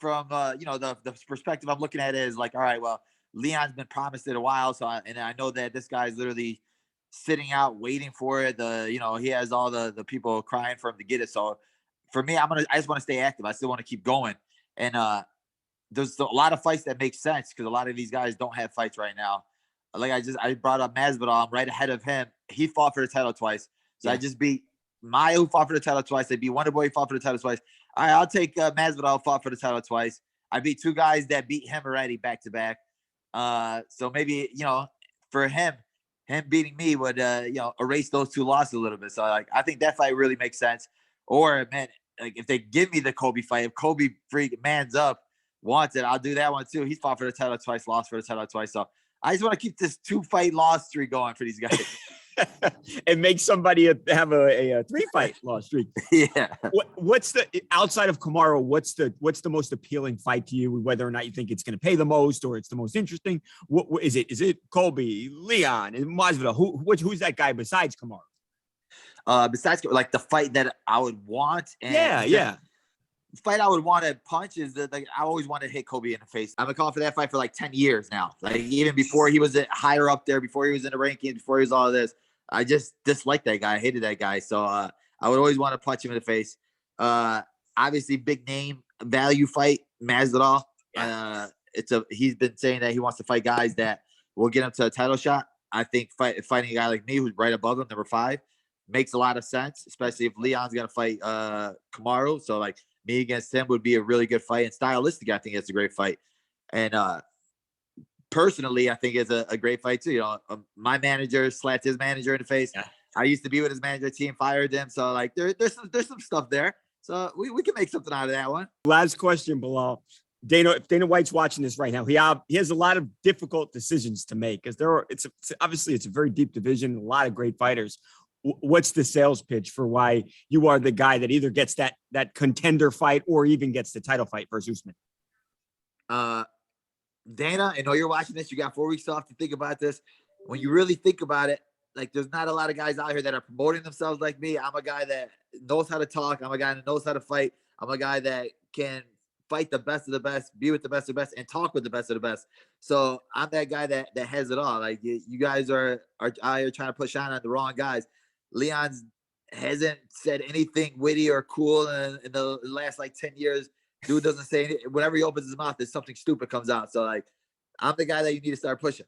from the perspective I'm looking at it is like, all right, well, Leon's been promised it a while, so and I know that this guy's literally sitting out waiting for it. He has all the people crying for him to get it. So for me, I just want to stay active. I still want to keep going. And there's a lot of fights that make sense because a lot of these guys don't have fights right now. Like I brought up Masvidal. I'm right ahead of him. He fought for the title twice. So I just beat Maya, who fought for the title twice. I beat Wonderboy, who fought for the title twice. All right, I'll take Masvidal, who fought for the title twice. I beat two guys that beat him already back to back. So maybe, for him beating me would, erase those two losses a little bit. So like, I think that fight really makes sense. Or man, like if they give me the Colby fight, if Colby freak man's up, wants it, I'll do that one too. He's fought for the title twice, lost for the title twice. So I just want to keep this 2-fight loss streak going for these guys. And make somebody have a 3-fight loss streak. Yeah. What's the, outside of Kamaru, what's the most appealing fight to you? Whether or not you think it's going to pay the most or it's the most interesting? What is it? Is it Colby, Leon, and Masvidal? Who's that guy besides Kamaru? Besides like the fight that I would want. And yeah. The fight I would want to punch is that like I always want to hit Colby in the face. I've been calling for that fight for like 10 years now. Like even before he was higher up there, before he was in the rankings, before he was all of this, I just disliked that guy. I hated that guy. So I would always want to punch him in the face. Obviously big name value fight, Masvidal. Yeah. He's been saying that he wants to fight guys that will get him to a title shot. I think fighting a guy like me who's right above him, number 5, makes a lot of sense, especially if Leon's gonna fight Kamaru. So like me against him would be a really good fight. And stylistic, I think it's a great fight. And personally, I think it's a great fight too. My manager slapped his manager in the face. Yeah. I used to be with his manager team, fired him. So like there's some stuff there. So we can make something out of that one. Last question, Belal. If Dana White's watching this right now, he has a lot of difficult decisions to make because obviously it's a very deep division, a lot of great fighters. What's the sales pitch for why you are the guy that either gets that contender fight or even gets the title fight versus Usman? Dana, I know you're watching this. You got 4 weeks off to think about this. When you really think about it, like there's not a lot of guys out here that are promoting themselves like me. I'm a guy that knows how to talk. I'm a guy that knows how to fight. I'm a guy that can fight the best of the best, be with the best of the best, and talk with the best of the best. So I'm that guy that has it all. Like you guys are out here trying to put shine on the wrong guys. Leon hasn't said anything witty or cool in the last like 10 years. Dude doesn't say anything. Whenever he opens his mouth, there's something stupid comes out. So like, I'm the guy that you need to start pushing.